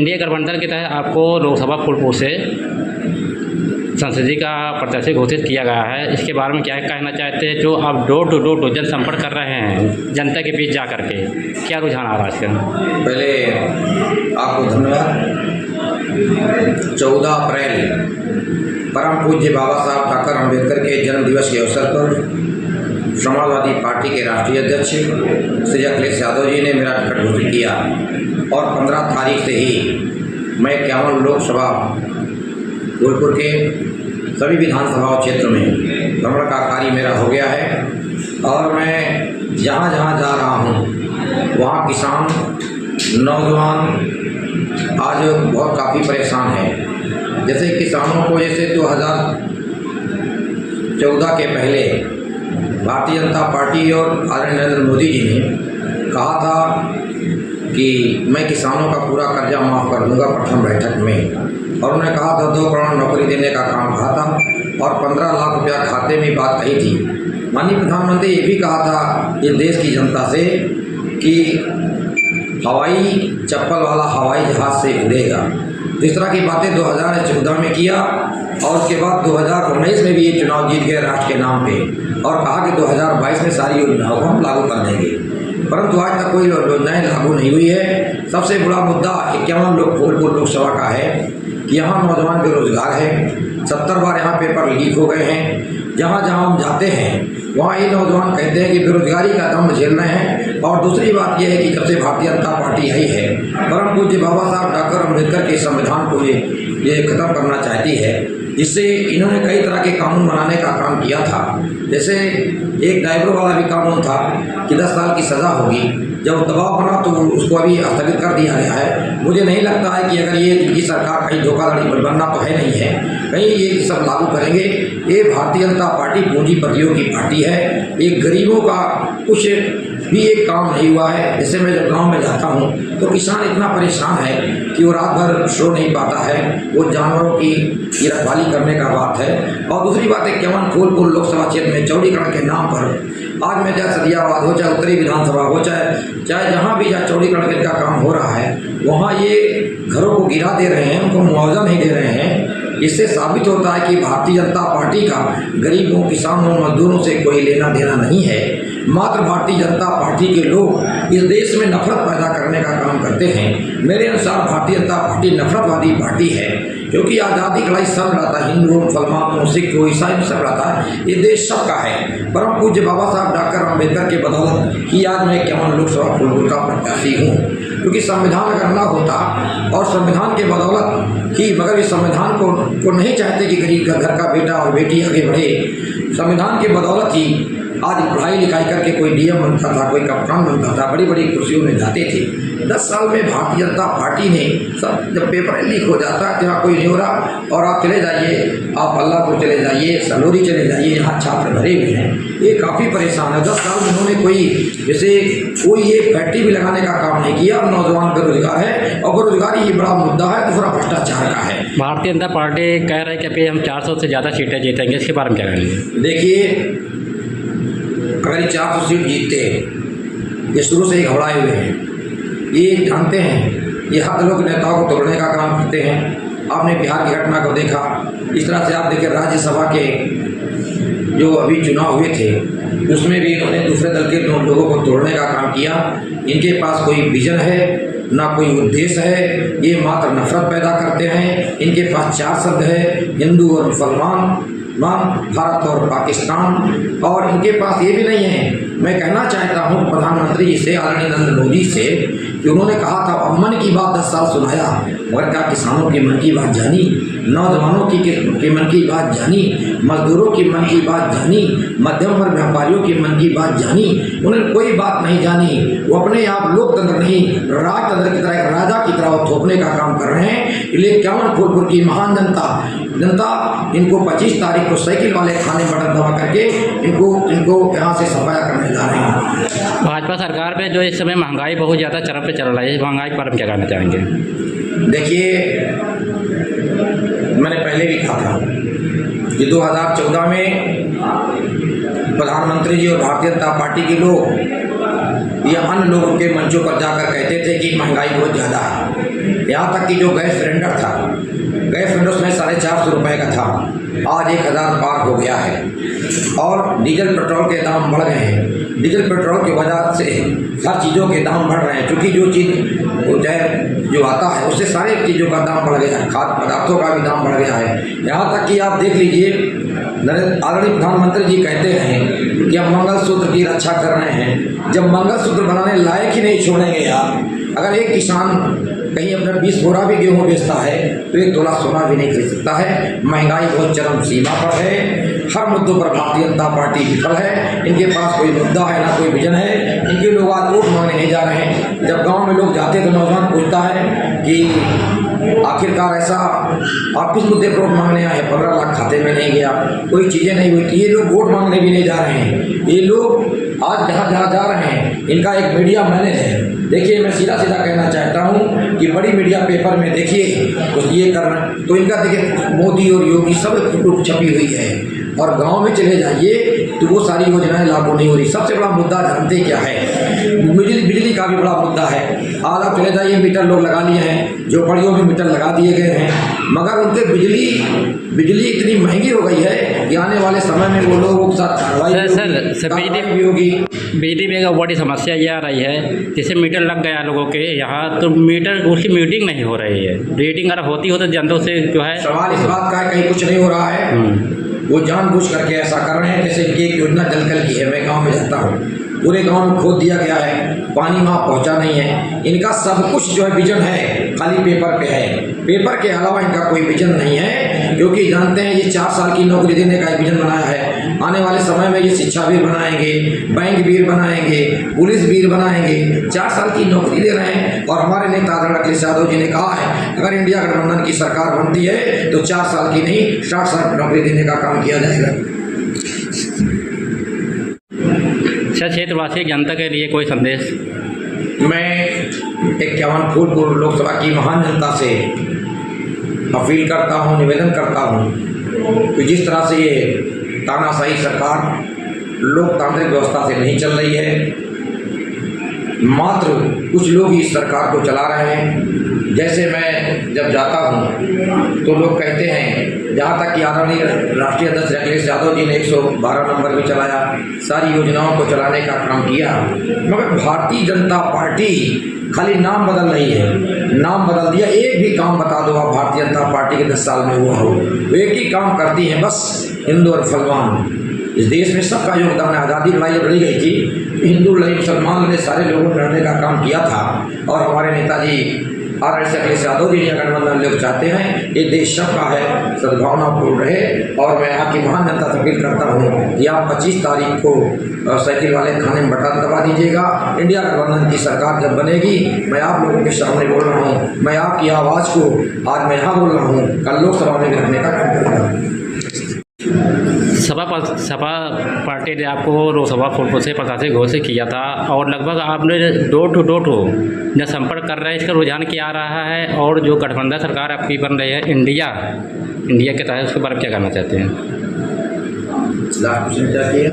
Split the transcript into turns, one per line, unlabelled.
India गठबंधन के तहत आपको लोकसभा फूलपुर से संसदीय का प्रत्याशी घोषित किया गया है, इसके बारे में क्या कहना चाहते हैं? जो आप डोर टू डोर जनसंपर्क कर रहे हैं जनता के बीच जा कर के, क्या रुझान आ रहा है इसका?
पहले आपको धन्यवाद। 14 अप्रैल परम पूज्य बाबा साहब डॉक्टर अम्बेडकर के जन्म दिवस के अवसर पर समाजवादी पार्टी के राष्ट्रीय अध्यक्ष श्री अखिलेश यादव जी ने मेरा टिकट घोषित किया और 15 तारीख से ही मैं 51 लोकसभा फूलपुर के सभी विधानसभा क्षेत्र में भ्रमण का कार्य मेरा हो गया है और मैं जहाँ जहाँ जा रहा हूँ वहाँ किसान नौजवान आज बहुत काफ़ी परेशान हैं। जैसे किसानों को 2014 के पहले भारतीय जनता पार्टी और आदरणीय नरेंद्र मोदी जी ने कहा था कि मैं किसानों का पूरा कर्जा माफ़ कर दूंगा प्रथम बैठक में, और उन्होंने कहा था 2 करोड़ नौकरी देने का काम कहा था और 15 लाख रुपया खाते में बात कही थी। माननीय प्रधानमंत्री ये भी कहा था ये देश की जनता से कि हवाई चप्पल वाला हवाई जहाज़ से उड़ेगा। इस तरह की बातें 2014 में किया और उसके बाद 2019 में भी ये चुनाव जीत गए राष्ट्र के नाम पे और कहा कि 2022 में सारी योजनाओं को हम लागू कर देंगे, परंतु आज तक कोई योजनाएं लागू नहीं हुई है। सबसे बड़ा मुद्दा 51 फूलपुर लोकसभा का है कि यहाँ नौजवान बेरोजगार है। 70 बार यहाँ पेपर लीक हो गए हैं। जहाँ जहाँ हम जाते हैं वहाँ ये नौजवान कहते हैं कि बेरोजगारी का दम झेल रहे हैं। और दूसरी बात यह है कि जब से भारतीय जनता पार्टी आई है परम पूज्य बाबा साहब डॉक्टर अम्बेडकर के संविधान को ये खत्म करना चाहती है। इससे इन्होंने कई तरह के कानून बनाने का काम किया था। जैसे एक ड्राइवरों वाला भी कानून था कि 10 साल की सज़ा होगी, जब दबाव बना तो उसको अभी स्थगित कर दिया गया है। मुझे नहीं लगता है कि अगर ये इनकी सरकार कहीं धोखाधड़ी बनना तो है नहीं है, कहीं ये सब लागू करेंगे। ये भारतीय जनता पार्टी पूंजीपतियों की पार्टी है। एक गरीबों का कुछ भी एक काम नहीं हुआ है। जैसे मैं जब गांव में जाता हूं तो किसान इतना परेशान है कि वो रात भर सो नहीं पाता है। वो जानवरों की रखवाली करने का बात है। और दूसरी बात है 51 फूलपुर लोकसभा क्षेत्र में चौड़ीकरण के नाम पर आज में चाहे सदियाबाद हो, चाहे उत्तरी विधानसभा हो, चाहे जहाँ भी जहाँ चौड़ीकरण का काम हो रहा है वहाँ ये घरों को गिरा दे रहे हैं, उनको मुआवजा नहीं दे रहे हैं। इससे साबित होता है कि भारतीय जनता पार्टी का गरीबों, किसानों, मजदूरों से कोई लेना देना नहीं है। मात्र भारतीय जनता पार्टी के लोग इस देश में नफरत पैदा करने का काम करते हैं। मेरे अनुसार भारतीय जनता पार्टी नफरतवादी पार्टी है, क्योंकि आज़ादी का लड़ाई सब लड़ता है, हिंदू हो, मुसलमान हो, सिख हो, ईसाई सब लड़ता है। ये देश सबका है। परम पूज्य बाबा साहब डॉक्टर अम्बेडकर के बदौलत ही आज मैं 51 लोकसभा फूलपुर का प्रत्याशी हूँ, क्योंकि संविधान अगर ना होता और संविधान के बदौलत ही, मगर इस संविधान को नहीं चाहते कि गरीब का घर का बेटा और बेटी आगे बढ़े। संविधान के बदौलत ही आज पढ़ाई लिखाई करके कोई डीएम बनता था, कोई कप्तान बनता था, बड़ी बड़ी कुर्सियों में जाते थे। 10 साल में भारतीय जनता पार्टी ने सब, जब पेपर लीक हो जाता है जहाँ कोई नहीं हो रहा, और आप चले जाइए, आप अल्लाहपुर चले जाइए, सलोरी चले जाइए, यहाँ छात्र भरे हुए हैं। ये काफ़ी परेशान है। 10 साल में उन्होंने कोई एक फैक्ट्री भी लगाने का काम नहीं किया। नौजवान बेरोजगार है और बेरोजगारी ये बड़ा मुद्दा है। दूसरा भ्रष्टाचार का है।
भारतीय जनता पार्टी कह रही है कि अभी हम 400 से ज़्यादा सीटें जीतेंगे, इसके बारे में क्या कहेंगे?
देखिए, अगर 400 सीट जीतते हैं, ये शुरू से ही घबराए हुए हैं। ये जानते हैं ये हर लोग नेताओं को तोड़ने का काम करते हैं। आपने बिहार की घटना को देखा। इस तरह से आप देखिए राज्यसभा के जो अभी चुनाव हुए थे उसमें भी इन्होंने दूसरे दल के लोगों को तोड़ने का काम किया। इनके पास कोई विजन है ना कोई उद्देश्य है। ये मात्र नफरत पैदा करते हैं। इनके पास 4 शब्द है, हिंदू और मुसलमान, भारत और पाकिस्तान, और इनके पास ये भी नहीं है। मैं कहना चाहता हूँ प्रधानमंत्री जी से, आदरणीय नरेंद्र मोदी से, कि उन्होंने कहा था मन की बात 10 साल सुनाया, मगर क्या किसानों की मन की बात जानी, नौजवानों की मन की बात जानी, मजदूरों की मन की बात जानी, मध्यम वर्ग व्यापारियों की मन की बात जानी? उन्होंने कोई बात नहीं जानी। वो अपने आप लोकतंत्र नहीं राजतंत्र की तरह, राजा की तरह थोपने का काम कर रहे हैं। इसलिए 51 फूलपुर की महान जनता इनको 25 तारीख को साइकिल वाले खाने बटन दबा करके इनको यहाँ से सफाया करने जा रहे हैं।
भाजपा सरकार में जो इस समय महंगाई बहुत ज़्यादा चरम पे चल रहा है, इस महंगाई पर हम क्या कहना चाहेंगे?
देखिए, मैंने पहले भी कहा था कि 2014 में प्रधानमंत्री जी और भारतीय जनता पार्टी के लोग या अन्य लोगों के मंचों पर जाकर कहते थे कि महंगाई बहुत ज़्यादा है। यहाँ तक कि जो गैस सिलेंडर था, गैस सिलेंडर उसमें 450 रुपये का था, आज 1000 पार हो गया है। और डीजल पेट्रोल के दाम बढ़ गए हैं। डीजल पेट्रोल की वजह से हर चीज़ों के दाम बढ़ रहे हैं, क्योंकि जो चीज़ जो आता है उससे सारी चीज़ों का दाम बढ़ गया है, खाद्य पदार्थों का भी दाम बढ़ गया है। यहाँ तक कि आप देख लीजिए, आदरणीय प्रधानमंत्री जी कहते हैं कि हम मंगलसूत्र की रक्षा कर रहे हैं, जब मंगलसूत्र बनाने लायक ही नहीं छोड़ेंगे यार। अगर एक किसान कहीं अपना 20 बोरा भी गेहूँ बेचता है तो 1 तोला सोना भी नहीं खरीद सकता है। महंगाई बहुत चरम सीमा पर है। हर मुद्दों पर भारतीय जनता पार्टी विफल है। इनके पास कोई मुद्दा है ना कोई विजन है। इनके लोग आज वोट मांगने नहीं जा रहे हैं। जब गांव में लोग जाते तो नौजवान पूछता है कि आखिरकार ऐसा आप किस मुद्दे पर वोट मांगने आए? 15 लाख खाते में नहीं गया, कोई चीज़ें नहीं हुई। ये लोग वोट मांगने भी नहीं जा रहे हैं। ये लोग आज जहाँ जहाँ जा रहे हैं, इनका एक मीडिया मैनेज है। देखिए, मैं सीधा सीधा कहना चाहता हूँ कि बड़ी मीडिया पेपर में देखिए तो ये कर रहे हैं, तो इनका देखिए मोदी और योगी सब फोटो छपी हुई है। और गांव में चले जाइए तो वो सारी योजनाएं लागू नहीं हो रही। सबसे बड़ा मुद्दा जानते क्या है? बिजली का भी बड़ा मुद्दा है। आज आप चले जाइए, मीटर लोग लगा लिए हैं, झोपड़ियों में मीटर लगा दिए गए हैं, मगर उनके बिजली इतनी महंगी हो गई है कि आने वाले समय में वो लोगों के साथ कार्रवाई भी होगी।
बिजली में एक बड़ी समस्या ये आ रही है, जैसे मीटर लग गया लोगों के यहाँ, तो मीटर उसकी मीटिंग नहीं हो रही है। रीडिंग अगर होती हो तो जनता से जो है
सवाल इस बात का है, कहीं कुछ नहीं हो रहा है। वो जानबूझ करके ऐसा कर रहे हैं। जैसे इनकी एक योजना जलकल की है, मैं गाँव में जाता हूँ, पूरे गांव में खोद दिया गया है, पानी वहाँ पहुँचा नहीं है। इनका सब कुछ जो है विजन है, खाली पेपर पे है। पेपर के अलावा इनका कोई विजन नहीं है, क्योंकि जानते हैं ये 4 साल की नौकरी देने का विजन बनाया है। आने वाले समय में ये शिक्षा वीर बनाएंगे, बैंक वीर बनाएंगे, पुलिस वीर बनाएंगे। 4 साल की नौकरी दे रहे हैं। और हमारे नेता आदरणीय अखिलेश यादव जी ने कहा है, अगर इंडिया गठबंधन की सरकार बनती है तो 4 साल की नहीं 60 साल की नौकरी देने का काम किया जाएगा।
क्षेत्रवासी जनता के लिए कोई संदेश?
मैं 51 फूलपुर लोकसभा की महान जनता से अपील करता हूं, निवेदन करता हूं कि जिस तरह से ये तानाशाही सरकार लोकतांत्रिक व्यवस्था से नहीं चल रही है, मात्र कुछ लोग इस सरकार को चला रहे हैं। जैसे मैं जब जाता हूं तो लोग कहते हैं, जहाँ तक कि आदरणीय राष्ट्रीय अध्यक्ष अखिलेश यादव जी ने 112 नंबर भी चलाया, सारी योजनाओं को चलाने का काम किया, मगर भारतीय जनता पार्टी खाली नाम बदल रही है। नाम बदल दिया। एक भी काम बता दो आप भारतीय जनता पार्टी के 10 साल में हुआ हो, वो एक ही काम करती है, बस हिंदू और मुसलमान। इस देश में सबका योगदान है। आज़ादी लड़ाई जब लड़ी गई थी, हिंदू लड़ी, मुसलमान ने, सारे लोगों ने लड़ने का काम किया था। और हमारे नेताजी आदरणीय अखिलेश यादव जी गठबंधन लोग चाहते हैं ये देश सबका है, सद्भावनापूर्ण रहे। और मैं यहाँ की महान जनता से अपील करता हूँ कि आप 25 तारीख को साइकिल वाले खाने में बटन दबा दीजिएगा। इंडिया गठबंधन की सरकार जब बनेगी, मैं आप लोगों के सामने बोल रहा हूँ, मैं आपकी आवाज़ को आज मैं यहाँ बोल रहा हूँ, कल लोकसभा में रखने का काम करूँगा।
सपा पार्टी ने आपको लोकसभा फूलपुर से प्रत्याशी घोषित किया था, और लगभग आपने डोर टू डोर जनसंपर्क कर रहे हैं। इसका रुझान क्या आ रहा है? और जो गठबंधन सरकार आपकी बन रही है इंडिया के तहत, उसके बारे में क्या कहना चाहते हैं?